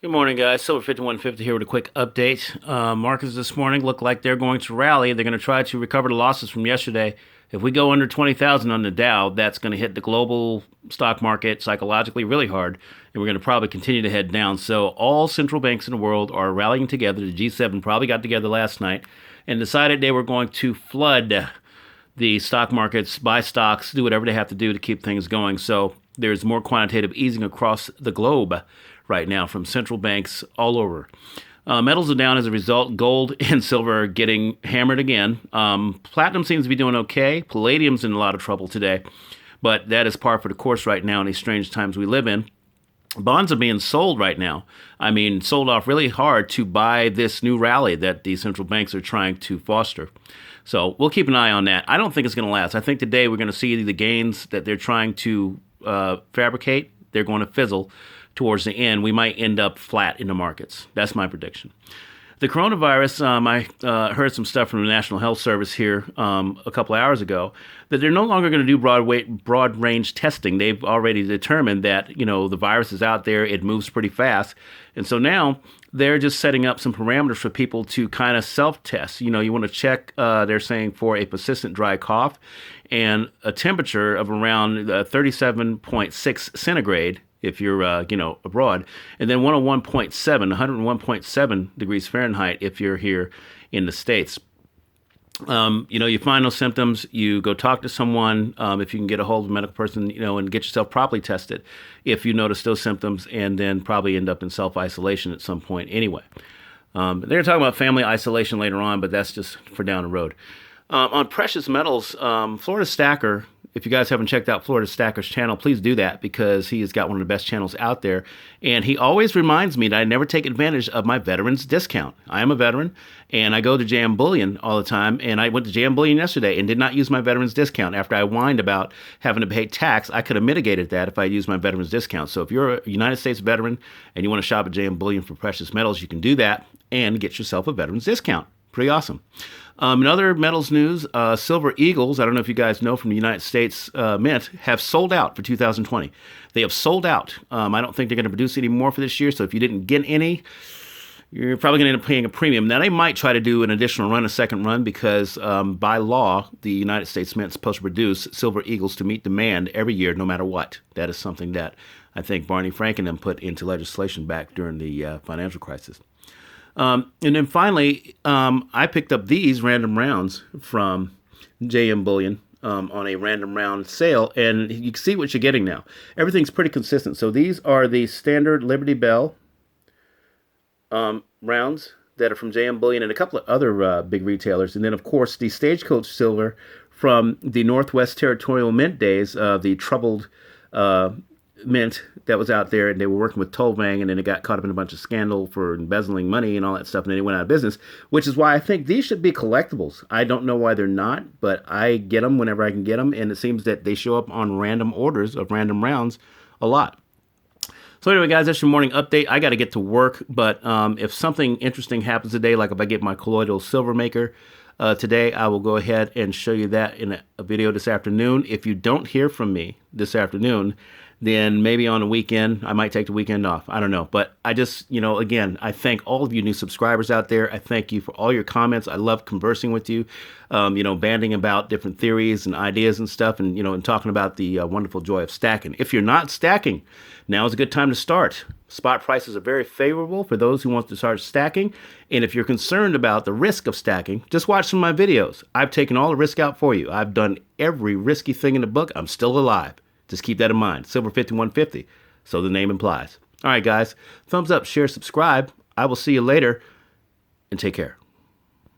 Good morning, guys. Silver 5150 here with a quick update. Markets this morning look like they're going to rally. They're going to try to recover the losses from yesterday. If we go under 20,000 on the Dow, that's going to hit the global stock market psychologically really hard, and we're going to probably continue to head down. So all central banks in the world are rallying together. The G7 probably got together last night and decided they were going to flood the stock markets, buy stocks, do whatever they have to do to keep things going. So there's more quantitative easing across the globe right now from central banks all over. Metals are down as a result. Gold and silver are getting hammered again. Platinum seems to be doing okay. Palladium's in a lot of trouble today, but that is par for the course right now in these strange times we live in. Bonds are being sold right now. I mean, sold off really hard to buy this new rally that the central banks are trying to foster. So we'll keep an eye on that. I don't think it's going to last. I think today we're going to see the gains that they're trying to fabricate. They're going to fizzle towards the end. We might end up flat in the markets. That's my prediction. The coronavirus, I heard some stuff from the National Health Service here a couple of hours ago that they're no longer going to do broad range testing. They've already determined that the virus is out there. It moves pretty fast, and so now they're just setting up some parameters for people to kind of self-test. You want to check. They're saying for a persistent dry cough and a temperature of around 37.6 centigrade if you're, abroad, and then 101.7 degrees Fahrenheit if you're here in the States. You find those symptoms, you go talk to someone, if you can get a hold of a medical person, and get yourself properly tested if you notice those symptoms, and then probably end up in self-isolation at some point anyway. They're talking about family isolation later on, but that's just for down the road. On precious metals, Florida Stacker, if you guys haven't checked out Florida Stacker's channel, please do that because he has got one of the best channels out there. And he always reminds me that I never take advantage of my veterans discount. I am a veteran and I go to JM Bullion all the time. And I went to JM Bullion yesterday and did not use my veterans discount. After I whined about having to pay tax, I could have mitigated that if I used my veterans discount. So if you're a United States veteran and you want to shop at JM Bullion for precious metals, you can do that and get yourself a veterans discount. Pretty awesome. In other metals news, Silver Eagles, I don't know if you guys know from the United States Mint, have sold out for 2020. They have sold out. I don't think they're going to produce any more for this year, so if you didn't get any, you're probably going to end up paying a premium. Now, they might try to do an additional run, a second run, because by law, the United States Mint is supposed to produce Silver Eagles to meet demand every year, no matter what. That is something that I think Barney Frank and them put into legislation back during the financial crisis. And then finally, I picked up these random rounds from JM Bullion on a random round sale, and you can see what you're getting now. Everything's pretty consistent. So these are the standard Liberty Bell rounds that are from JM Bullion and a couple of other big retailers. And then, of course, the Stagecoach Silver from the Northwest Territorial Mint days, the troubled mint that was out there, and they were working with Tolvang, and then it got caught up in a bunch of scandal for embezzling money and all that stuff, and then it went out of business, which is why I think these should be collectibles. I don't know why they're not, but I get them whenever I can get them, and it seems that they show up on random orders of random rounds a lot. So anyway, guys, that's your morning update. I got to get to work, but if something interesting happens today, like if I get my colloidal silver maker today, I will go ahead and show you that in a video this afternoon. If you don't hear from me this afternoon, then maybe on a weekend, I might take the weekend off. I don't know. But I just, again, I thank all of you new subscribers out there. I thank you for all your comments. I love conversing with you, banding about different theories and ideas and stuff, and, and talking about the wonderful joy of stacking. If you're not stacking, now is a good time to start. Spot prices are very favorable for those who want to start stacking. And if you're concerned about the risk of stacking, just watch some of my videos. I've taken all the risk out for you. I've done every risky thing in the book. I'm still alive. Just keep that in mind. Silver 5150, so the name implies. All right, guys. Thumbs up, share, subscribe. I will see you later, and take care.